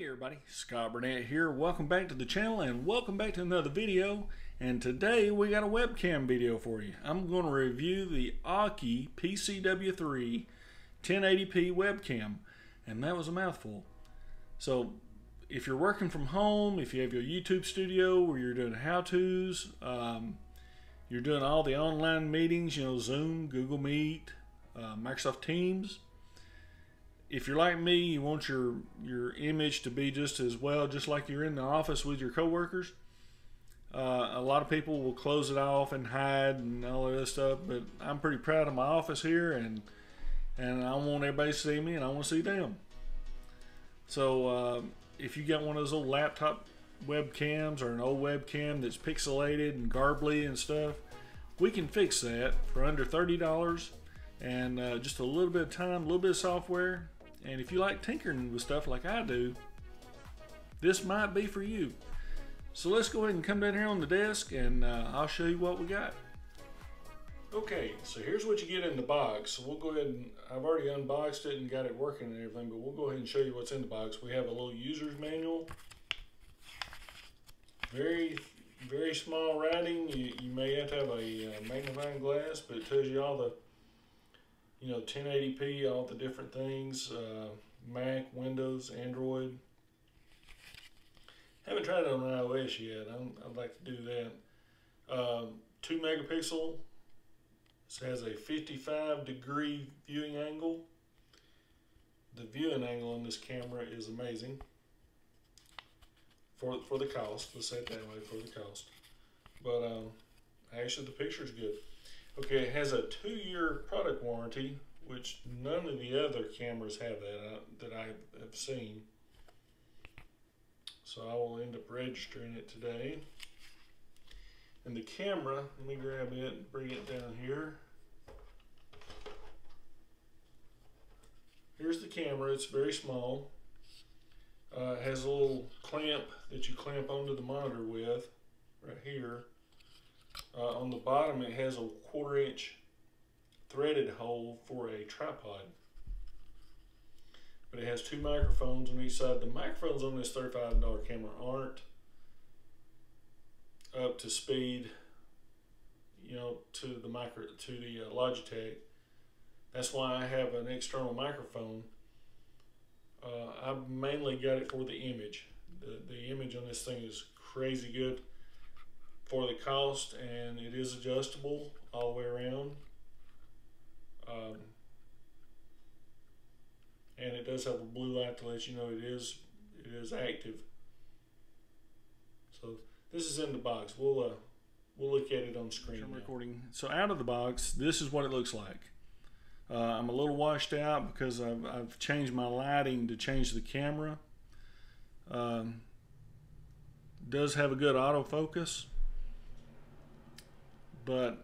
everybody, ScottBurnette here. Welcome back to the channel and welcome back to another video. And today we got a webcam video for you. I'm going to review the Aukey PC-W3 1080p webcam. And that was a mouthful. So if you're working from home, if you have your YouTubeStudio where you're doing how-tos, you're doing all the online meetings, you know, Zoom, Google Meet, Microsoft Teams. If you're like me, you want your image to be just as well, just like you're in the office with your coworkers. A lot of people will close it off and hide and all of this stuff, but I'm pretty proud of my office here, and I want everybody to see me, and I want to see them. So if you got one of those old laptop webcams or an old webcam that's pixelated and garbly and stuff, we can fix that for under $30 and just a little bit of time, a little bit of software. And if you like tinkering with stuff like I do, this might be for you. So let's go ahead and come down here on the desk and I'll show you what we got. Okay, so here's what you get in the box. So we'll go ahead and, I've already unboxed it and got it working and everything, but we'll go ahead and show you what's in the box. We have a little user's manual. Very small writing. You may have to have a magnifying glass, but it tells you all the, you know, 1080p, all the different things, Mac, Windows, Android. Haven't tried it on iOS yet. I'd like to do that. 2 megapixel. This has a 55-degree viewing angle. The viewing angle on this camera is amazing. For the cost, let's say it that way, for the cost. But actually the picture's good. Okay, it has a 2-year product warranty, which none of the other cameras have that I have seen. So I will end up registering it today. And the camera, let me grab it and bring it down here. Here's the camera. It's very small. It has a little clamp that you clamp onto the monitor with, right here. On the bottom it has a 1/4-inch threaded hole for a tripod. But it has 2 microphones on each side. The microphones on this $35 camera aren't up to speed, you know, to the Logitech. That's why I have an external microphone. I've mainly got it for the image. The image on this thing is crazy good for the cost, and it is adjustable all the way around. And it does have a blue light to let you know it is active. So this is in the box. We'll look at it on screen. I'm recording. So out of the box, this is what it looks like. I'm a little washed out because I've changed my lighting to change the camera. Does have a good autofocus, but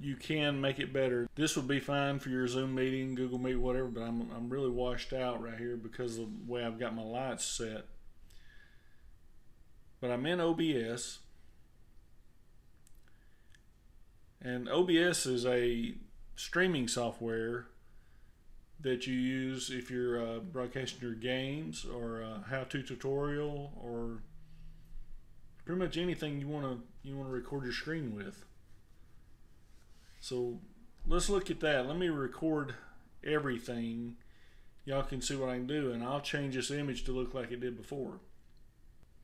you can make it better. This would be fine for your Zoom meeting, Google Meet, whatever, but I'm really washed out right here because of the way I've got my lights set. But I'm in OBS, and OBS is a streaming software that you use if you're broadcasting your games or a how-to tutorial or pretty much anything you want to record your screen with. So let's look at that. Let me record everything. Y'all can see what I can do, and I'll change this image to look like it did before.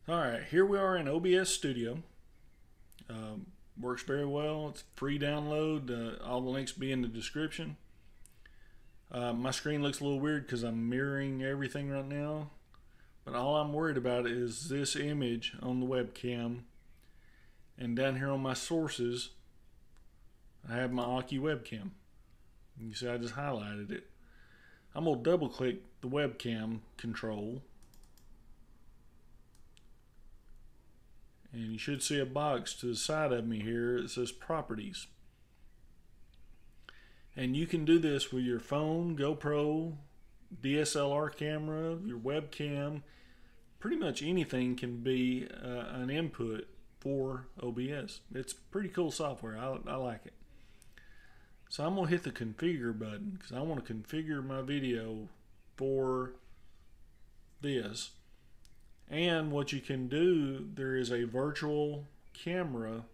Alright, here we are in OBS Studio. Works very well. It's free download. All the links be in the description. My screen looks a little weird because I'm mirroring everything right now, but all I'm worried about is this image on the webcam, and down here on my sources I have my Aukey webcam. You see I just highlighted it. I'm going to double click the webcam control, and you should see a box to the side of me here. It says properties. And you can do this with your phone, GoPro, DSLR camera, your webcam. Pretty much anything can be an input for OBS. It's pretty cool software. I like it. So I'm going to hit the configure button because I want to configure my video for this. And what you can do, there is a virtual camera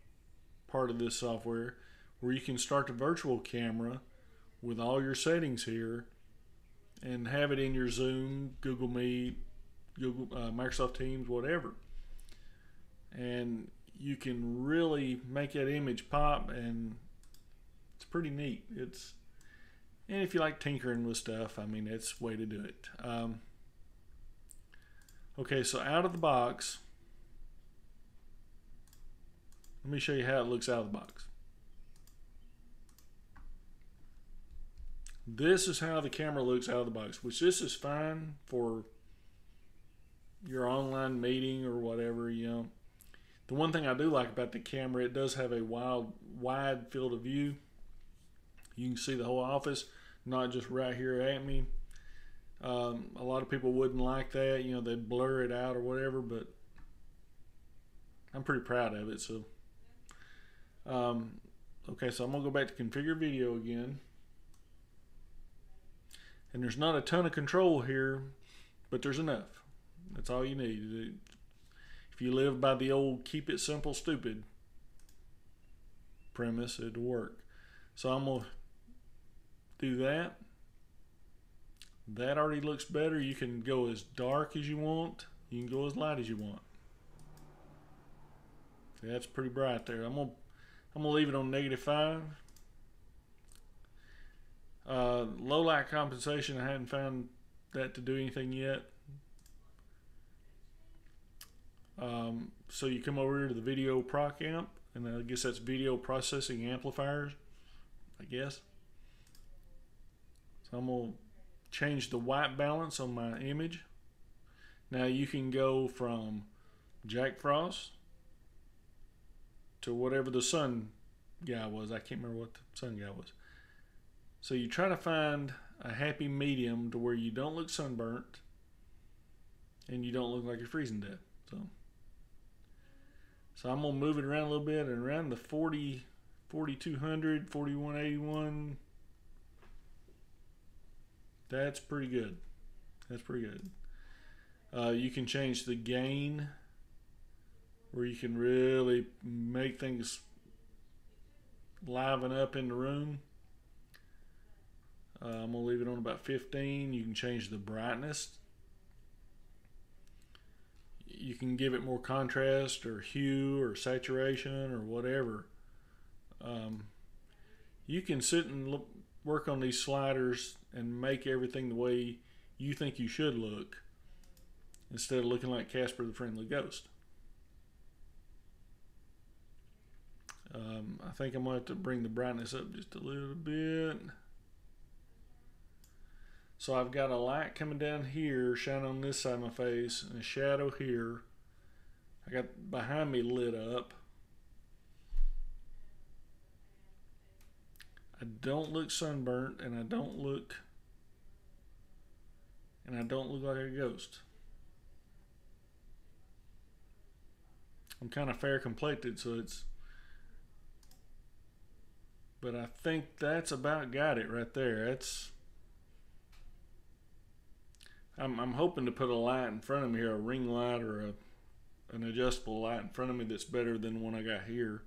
part of this software where you can start the virtual camera with all your settings here and have it in your Zoom, Google Meet, Microsoft Teams, whatever. And you can really make that image pop, and it's pretty neat. And if you like tinkering with stuff, I mean, that's the way to do it. Okay, so out of the box, let me show you how it looks out of the box. This is how the camera looks out of the box, which this is fine for your online meeting or whatever, you know. The one thing I do like about the camera, it does have a wide field of view. You can see the whole office, not just right here at me. A lot of people wouldn't like that, you know, they'd blur it out or whatever, but I'm pretty proud of it. So, okay, so I'm gonna go back to configure video again. And there's not a ton of control here, but there's enough. That's all you need. If you live by the old keep it simple, stupid premise, it'll work. So I'm gonna do that. That already looks better. You can go as dark as you want. You can go as light as you want. See, that's pretty bright there. I'm gonna leave it on -5. Low light compensation, I hadn't found that to do anything yet. So you come over here to the video proc amp, and I guess that's video processing amplifiers, I guess. So I'm gonna change the white balance on my image. Now you can go from Jack Frost to whatever the sun guy was. I can't remember what the sun guy was. So you try to find a happy medium to where you don't look sunburnt and you don't look like you're freezing to death. So I'm gonna move it around a little bit, and around the 4200, 4181. That's pretty good. That's pretty good. You can change the gain, where you can really make things liven up in the room. I'm gonna leave it on about 15. You can change the brightness. You can give it more contrast or hue or saturation or whatever. You can sit and work on these sliders and make everything the way you think you should look, instead of looking like Casper the Friendly Ghost. I think I'm going to have to bring the brightness up just a little bit. So I've got a light coming down here, shining on this side of my face, and a shadow here. I got behind me lit up. I don't look sunburnt, and I don't look like a ghost. I'm kind of fair complected, so it's, but I think that's about got it right there. That's, I'm hoping to put a light in front of me here, a ring light or an adjustable light in front of me that's better than the one I got here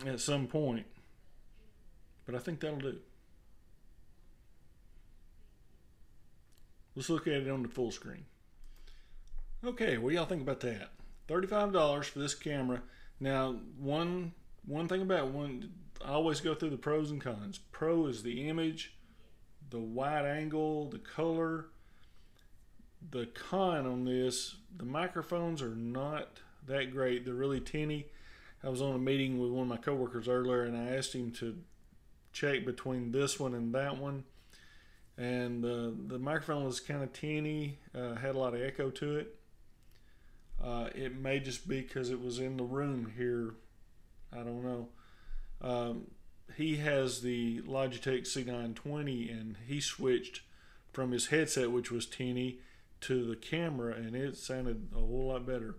at some point. But I think that'll do. Let's look at it on the full screen. Okay, what do y'all think about that? $35 for this camera. Now, one thing about one, I always go through the pros and cons. Pro is the image, the wide angle, the color. The con on this, the microphones are not that great. They're really tinny. I was on a meeting with one of my coworkers earlier, and I asked him to check between this one and that one, and the microphone was kind of tinny, had a lot of echo to it. It may just be because it was in the room here, I don't know. He has the Logitech C920, and he switched from his headset, which was tinny, to the camera, and it sounded a whole lot better.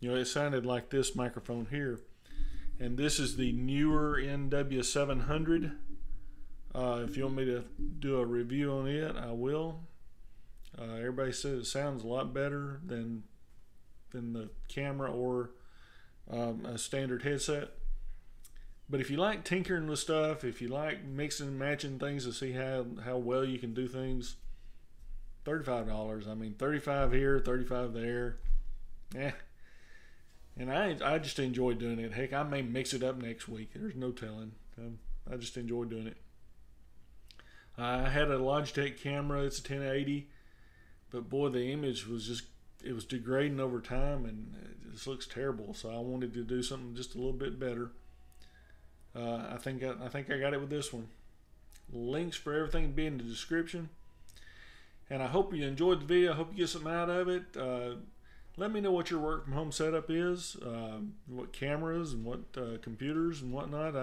You know, it sounded like this microphone here. And this is the newer NW700. If you want me to do a review on it, I will. Everybody says it sounds a lot better than than the camera or a standard headset. But if you like tinkering with stuff, if you like mixing and matching things to see how well you can do things, $35. I mean, 35 here, 35 there. Yeah. And I just enjoy doing it. Heck, I may mix it up next week. There's no telling. I just enjoy doing it. I had a Logitech camera. It's a 1080. But boy, the image was just, it was degrading over time, and it just looks terrible. So I wanted to do something just a little bit better. I think I got it with this one. Links for everything will be in the description. And I hope you enjoyed the video. I hope you get something out of it. Let me know what your work from home setup is, what cameras and what computers and whatnot.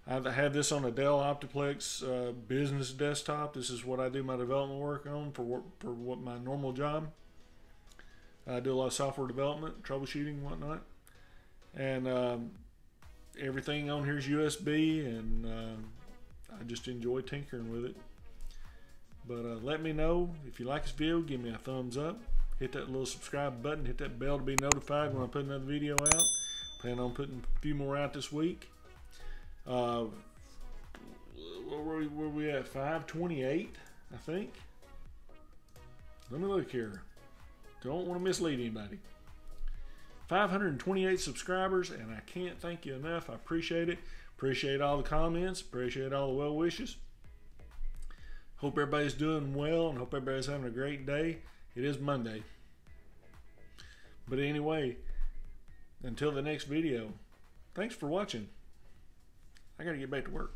I've had this on a Dell Optiplex business desktop. This is what I do my development work on for what my normal job. I do a lot of software development, troubleshooting, and whatnot. And everything on here is USB, and I just enjoy tinkering with it. But let me know if you like this video. Give me a thumbs up. Hit that little subscribe button. Hit that bell to be notified when I put another video out. Plan on putting a few more out this week. Where were we at? 528, I think. Let me look here. Don't want to mislead anybody. 528 subscribers, and I can't thank you enough. I appreciate it. Appreciate all the comments. Appreciate all the well wishes. Hope everybody's doing well, and hope everybody's having a great day. It is Monday. But anyway, until the next video, thanks for watching. I got to get back to work.